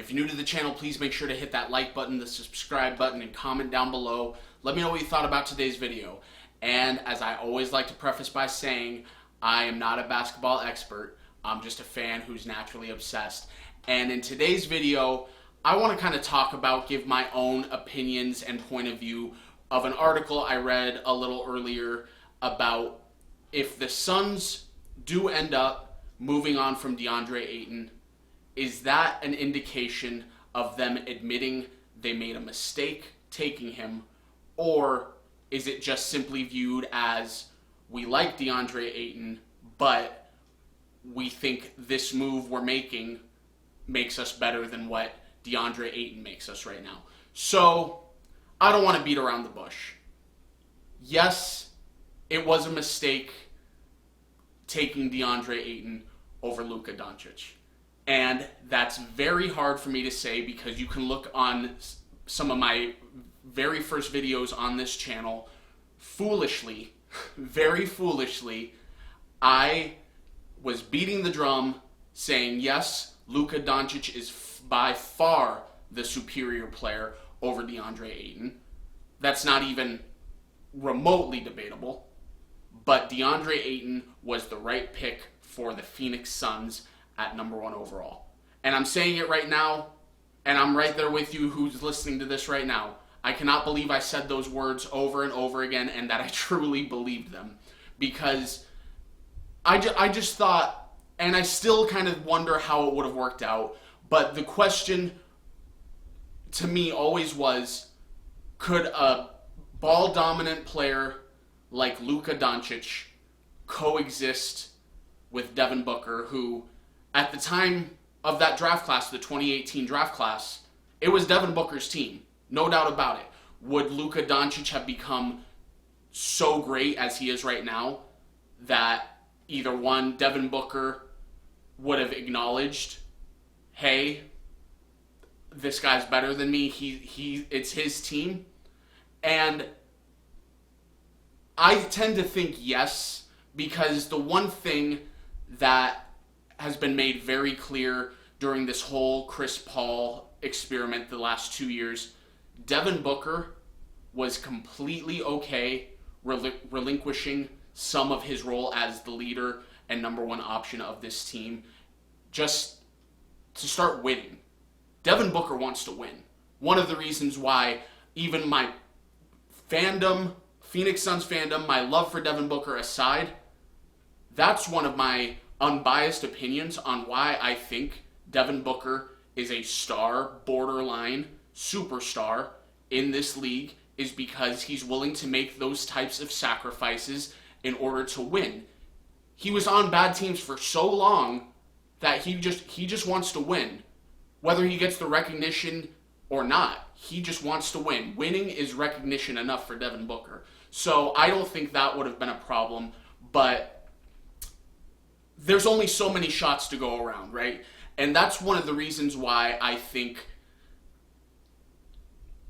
If you're new to the channel, please make sure to hit that like button, the subscribe button, and comment down below. Let me know what you thought about today's video. And as I always like to preface by saying, I am not a basketball expert. I'm just a fan who's naturally obsessed. And in today's video, I want to kind of give my own opinions and point of view of an article I read a little earlier about if the Suns do end up moving on from DeAndre Ayton, is that an indication of them admitting they made a mistake taking him, or is it just simply viewed as we like DeAndre Ayton, but we think this move we're making makes us better than what DeAndre Ayton makes us right now? So, I don't want to beat around the bush. Yes, it was a mistake taking DeAndre Ayton over Luka Doncic. And that's very hard for me to say because you can look on some of my very first videos on this channel. Foolishly, very foolishly, I was beating the drum saying, yes, Luka Doncic is by far the superior player over DeAndre Ayton. That's not even remotely debatable. But DeAndre Ayton was the right pick for the Phoenix Suns at number 1 overall. And I'm saying it right now, and I'm right there with you who's listening to this right now. I cannot believe I said those words over and over again and that I truly believed them. Because I just thought, and I still kind of wonder how it would have worked out, but the question to me always was, could a ball-dominant player like Luka Doncic coexist with Devin Booker, who at the time of that draft class, the 2018 draft class, it was Devin Booker's team. No doubt about it. Would Luka Doncic have become so great as he is right now that either one, Devin Booker would have acknowledged, hey, this guy's better than me, it's his team? And I tend to think yes, because the one thing that has been made very clear during this whole Chris Paul experiment the last 2 years, Devin Booker was completely okay relinquishing some of his role as the leader and number 1 option of this team just to start winning. Devin Booker wants to win. One of the reasons why even my fandom, Phoenix Suns fandom, my love for Devin Booker aside, that's one of my unbiased opinions on why I think Devin Booker is a star, borderline superstar in this league, is because he's willing to make those types of sacrifices in order to win. He was on bad teams for so long that he just wants to win. Whether he gets the recognition or not, he just wants to win. Winning is recognition enough for Devin Booker. So I don't think that would have been a problem, but there's only so many shots to go around, right? And that's one of the reasons why I think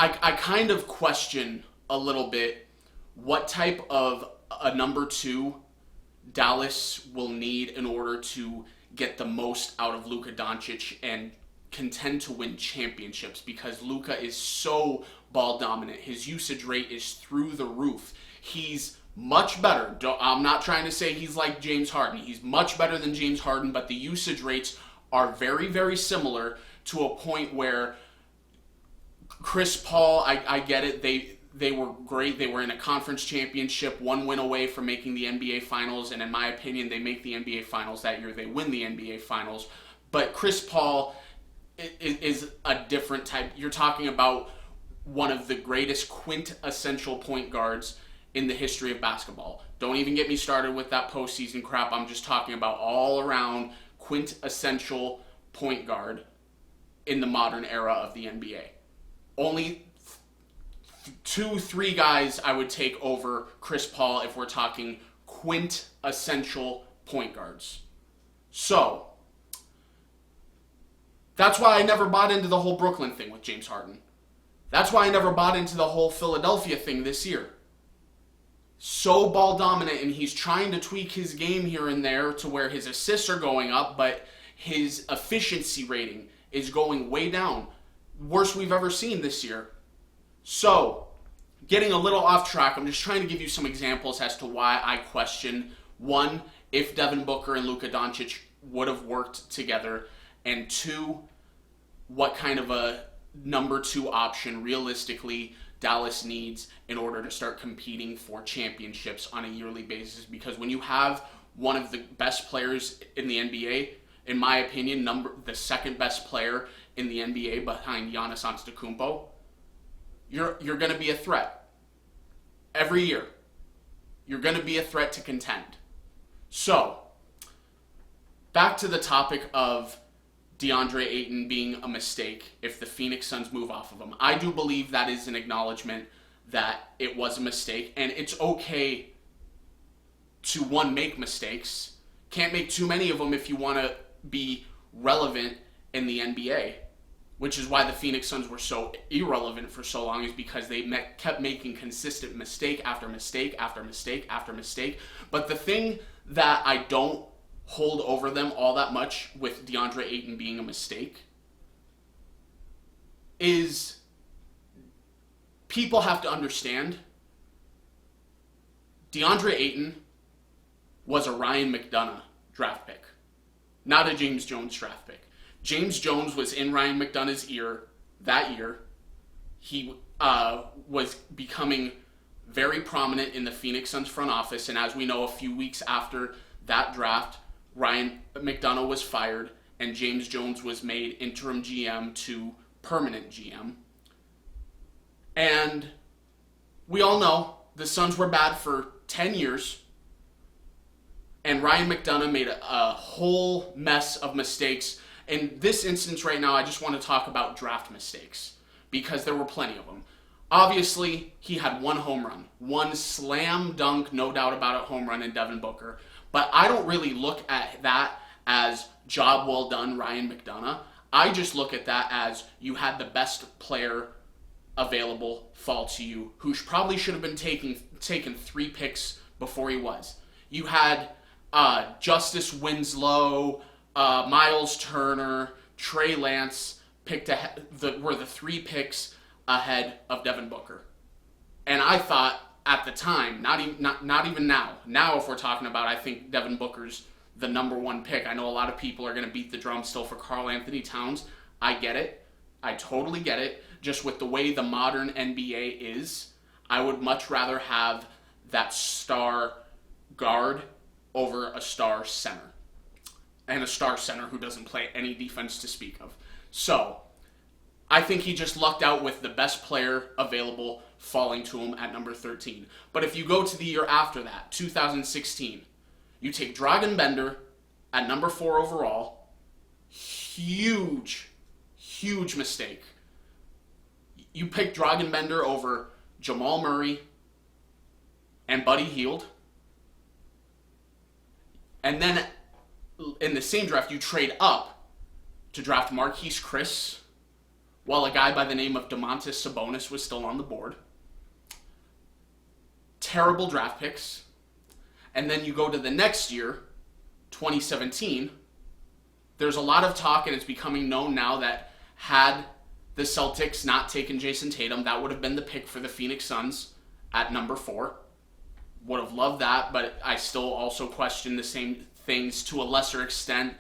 I kind of question a little bit what type of a number 2 Dallas will need in order to get the most out of Luka Doncic and contend to win championships, because Luka is so ball dominant. His usage rate is through the roof. He's much better. I'm not trying to say he's like James Harden. He's much better than James Harden, but the usage rates are very, very similar to a point where Chris Paul, I get it, they were great. They were in a conference championship, 1 win away from making the NBA Finals, and in my opinion, they make the NBA Finals that year. They win the NBA Finals. But Chris Paul is a different type. You're talking about one of the greatest quintessential point guards in the history of basketball. Don't even get me started with that postseason crap. I'm just talking about all around quintessential point guard in the modern era of the NBA. Only 2-3 guys I would take over Chris Paul if we're talking quintessential point guards. So, that's why I never bought into the whole Brooklyn thing with James Harden. That's why I never bought into the whole Philadelphia thing this year. So ball dominant, and he's trying to tweak his game here and there to where his assists are going up, but his efficiency rating is going way down. Worst we've ever seen this year. So, getting a little off track, I'm just trying to give you some examples as to why I question, one, if Devin Booker and Luka Doncic would have worked together, and two, what kind of a number two option realistically Dallas needs in order to start competing for championships on a yearly basis. Because when you have one of the best players in the NBA, in my opinion, the second best player in the NBA behind Giannis Antetokounmpo, you're going to be a threat every year. You're going to be a threat to contend. So, back to the topic of DeAndre Ayton being a mistake if the Phoenix Suns move off of him. I do believe that is an acknowledgement that it was a mistake, and it's okay to, one, make mistakes. Can't make too many of them if you want to be relevant in the NBA, which is why the Phoenix Suns were so irrelevant for so long, is because they kept making consistent mistake after mistake after mistake after mistake. But the thing that I don't hold over them all that much with DeAndre Ayton being a mistake is people have to understand DeAndre Ayton was a Ryan McDonough draft pick, not a James Jones draft pick. James Jones was in Ryan McDonough's ear that year. He was becoming very prominent in the Phoenix Suns front office, and as we know, a few weeks after that draft, Ryan McDonough was fired, and James Jones was made interim GM to permanent GM. And we all know the Suns were bad for 10 years, and Ryan McDonough made a whole mess of mistakes. In this instance right now, I just want to talk about draft mistakes, because there were plenty of them. Obviously, he had one home run, one slam dunk, no doubt about it, home run in Devin Booker. But I don't really look at that as job well done, Ryan McDonough. I just look at that as you had the best player available fall to you, who probably should have been taken 3 picks before he was. You had Justice Winslow, Miles Turner, Trey Lance were the 3 picks ahead of Devin Booker. And I thought at the time, not even now. Now, if we're talking about, I think Devin Booker's the number 1 pick. I know a lot of people are going to beat the drum still for Karl Anthony Towns. I get it. I totally get it. Just with the way the modern NBA is, I would much rather have that star guard over a star center. And a star center who doesn't play any defense to speak of. So, I think he just lucked out with the best player available falling to him at number 13. But if you go to the year after that, 2016, you take Dragan Bender at number 4 overall. Huge mistake. You pick Dragan Bender over Jamal Murray and Buddy Hield. And then in the same draft, you trade up to draft Marquise Chris, while a guy by the name of Domantas Sabonis was still on the board. Terrible draft picks. And then you go to the next year, 2017. There's a lot of talk, and it's becoming known now, that had the Celtics not taken Jason Tatum, that would have been the pick for the Phoenix Suns at number 4. Would have loved that, but I still also question the same things to a lesser extent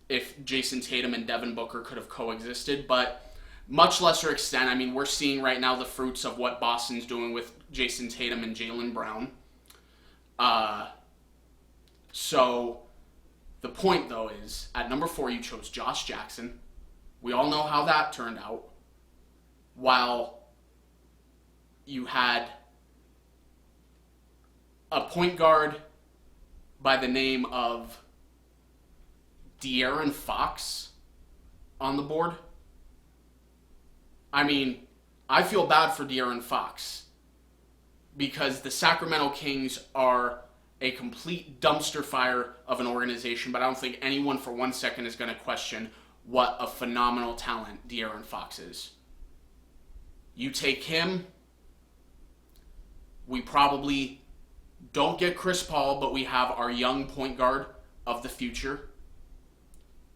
if Jason Tatum and Devin Booker could have coexisted. But much lesser extent, I mean, we're seeing right now the fruits of what Boston's doing with Jason Tatum and Jaylen Brown. So the point, though, is at number 4, you chose Josh Jackson. We all know how that turned out. While you had a point guard by the name of De'Aaron Fox on the board. I mean, I feel bad for De'Aaron Fox because the Sacramento Kings are a complete dumpster fire of an organization, but I don't think anyone for 1 second is going to question what a phenomenal talent De'Aaron Fox is. You take him, we probably don't get Chris Paul, but we have our young point guard of the future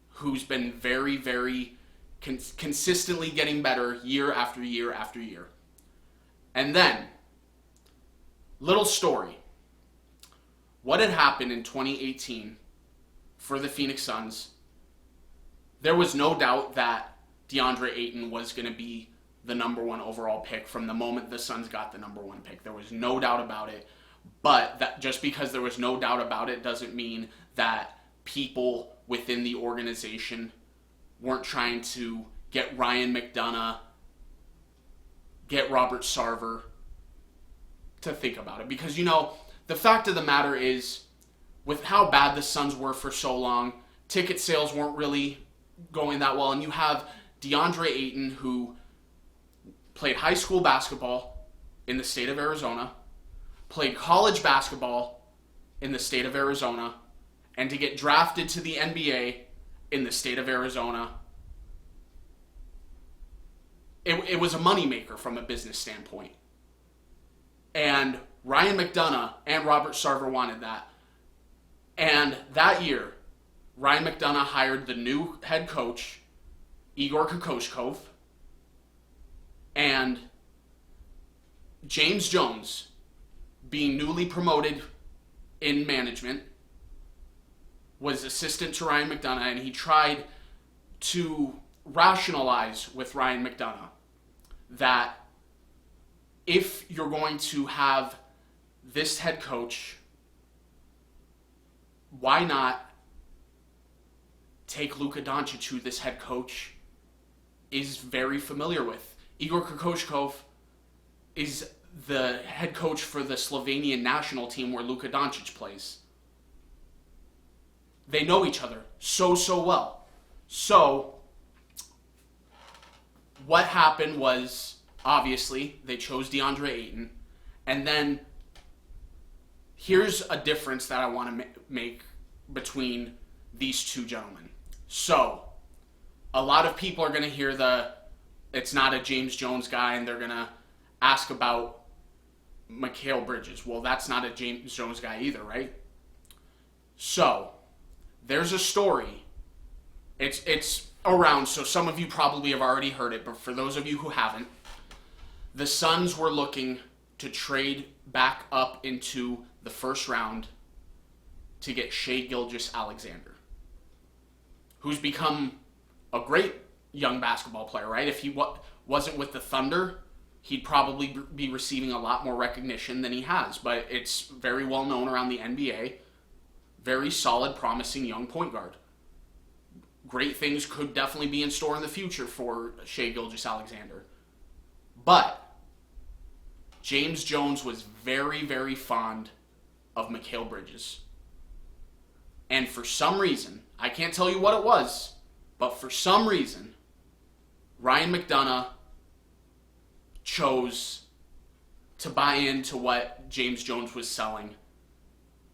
who's been very, very consistently getting better year after year after year. And then, little story. What had happened in 2018 for the Phoenix Suns? There was no doubt that DeAndre Ayton was going to be the number one overall pick from the moment the Suns got the number one pick. There was no doubt about it. But that just because there was no doubt about it doesn't mean that people within the organization weren't trying to get Ryan McDonough, get Robert Sarver to think about it. Because, the fact of the matter is, with how bad the Suns were for so long, ticket sales weren't really going that well. And you have DeAndre Ayton, who played high school basketball in the state of Arizona, played college basketball in the state of Arizona, and to get drafted to the NBA in the state of Arizona, it was a moneymaker from a business standpoint. And Ryan McDonough and Robert Sarver wanted that. And that year, Ryan McDonough hired the new head coach, Igor Kokoshkov, and James Jones, being newly promoted in management, was assistant to Ryan McDonough, and he tried to rationalize with Ryan McDonough that if you're going to have this head coach, why not take Luka Doncic, who this head coach is very familiar with? Igor Kokoshkov is the head coach for the Slovenian national team where Luka Doncic plays. They know each other so well. So, what happened was, obviously, they chose DeAndre Ayton. And then, here's a difference that I want to make between these two gentlemen. So, a lot of people are going to hear it's not a James Jones guy, and they're going to ask about Mikal Bridges. Well, that's not a James Jones guy either, right? So, there's a story. It's around, so some of you probably have already heard it, but for those of you who haven't, the Suns were looking to trade back up into the first round to get Shai Gilgeous-Alexander, who's become a great young basketball player, right? If he wasn't with the Thunder, he'd probably be receiving a lot more recognition than he has, but it's very well known around the NBA. Very solid, promising young point guard. Great things could definitely be in store in the future for Shai Gilgeous-Alexander. But James Jones was very, very fond of Mikal Bridges. And for some reason, I can't tell you what it was, but for some reason, Ryan McDonough chose to buy into what James Jones was selling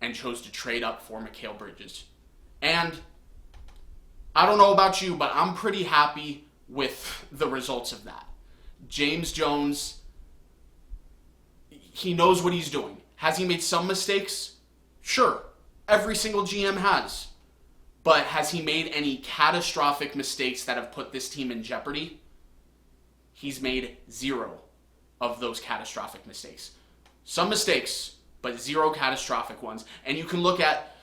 and chose to trade up for Mikal Bridges. And I don't know about you, but I'm pretty happy with the results of that. James Jones, he knows what he's doing. Has he made some mistakes? Sure. Every single GM has. But has he made any catastrophic mistakes that have put this team in jeopardy? He's made zero of those catastrophic mistakes. Some mistakes, but zero catastrophic ones. And you can look at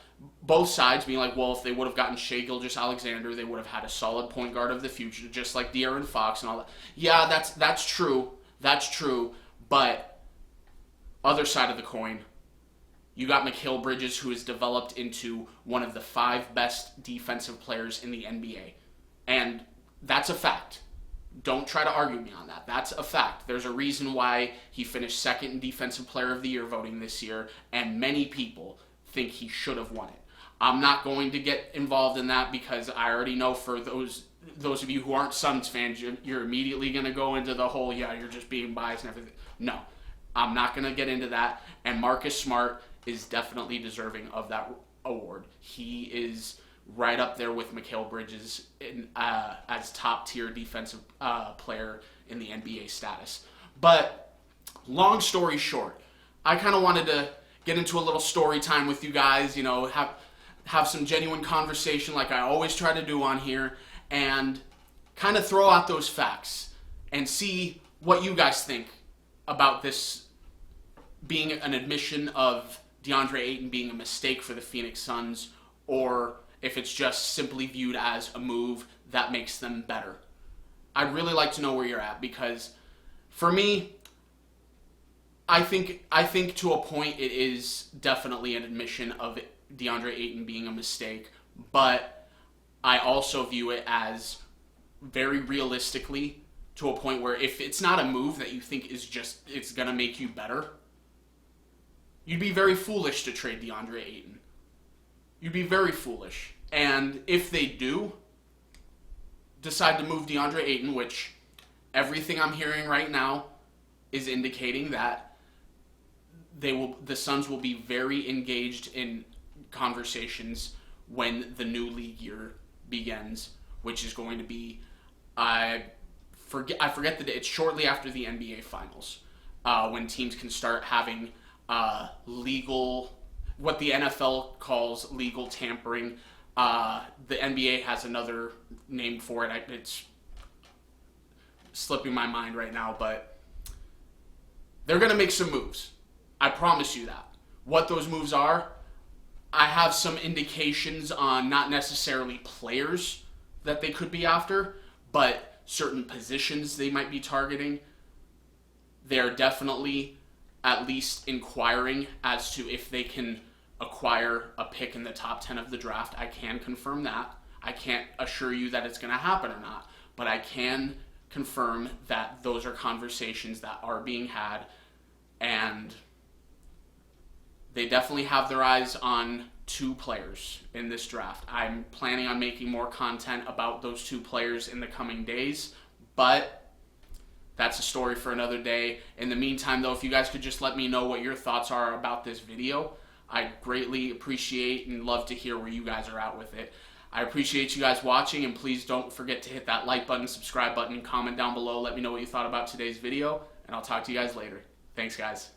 both sides being like, well, if they would have gotten Shai Gilgeous-Alexander, they would have had a solid point guard of the future, just like De'Aaron Fox and all that. Yeah, that's true. That's true. But other side of the coin, you got Mikal Bridges, who has developed into one of the 5 best defensive players in the NBA. And that's a fact. Don't try to argue me on that. That's a fact. There's a reason why he finished second in Defensive Player of the Year voting this year, and many people think he should have won it. I'm not going to get involved in that because I already know for those of you who aren't Suns fans, you're immediately going to go into the whole, yeah, you're just being biased and everything. No, I'm not going to get into that. And Marcus Smart is definitely deserving of that award. He is right up there with Mikal Bridges as top-tier defensive player in the NBA status. But long story short, I kind of wanted to get into a little story time with you guys, have some genuine conversation like I always try to do on here, and kind of throw out those facts and see what you guys think about this being an admission of DeAndre Ayton being a mistake for the Phoenix Suns, or if it's just simply viewed as a move that makes them better. I'd really like to know where you're at, because for me, I think to a point it is definitely an admission of DeAndre Ayton being a mistake, but I also view it as very realistically to a point where if it's not a move that you think is just, it's going to make you better, you'd be very foolish to trade DeAndre Ayton. You'd be very foolish. And if they do decide to move DeAndre Ayton, which everything I'm hearing right now is indicating that the Suns will be very engaged in conversations when the new league year begins, which is going to be, I forget the day. It's shortly after the NBA Finals, when teams can start having legal, what the NFL calls legal tampering. The NBA has another name for it. It's slipping my mind right now, but they're going to make some moves. I promise you that. What those moves are, I have some indications on, not necessarily players that they could be after, but certain positions they might be targeting. They're definitely at least inquiring as to if they can acquire a pick in the top 10 of the draft. I can confirm that. I can't assure you that it's going to happen or not, but I can confirm that those are conversations that are being had, and they definitely have their eyes on two players in this draft. I'm planning on making more content about those two players in the coming days, but that's a story for another day. In the meantime, though, if you guys could just let me know what your thoughts are about this video, I'd greatly appreciate and love to hear where you guys are at with it. I appreciate you guys watching, and please don't forget to hit that like button, subscribe button, and comment down below. Let me know what you thought about today's video, and I'll talk to you guys later. Thanks, guys.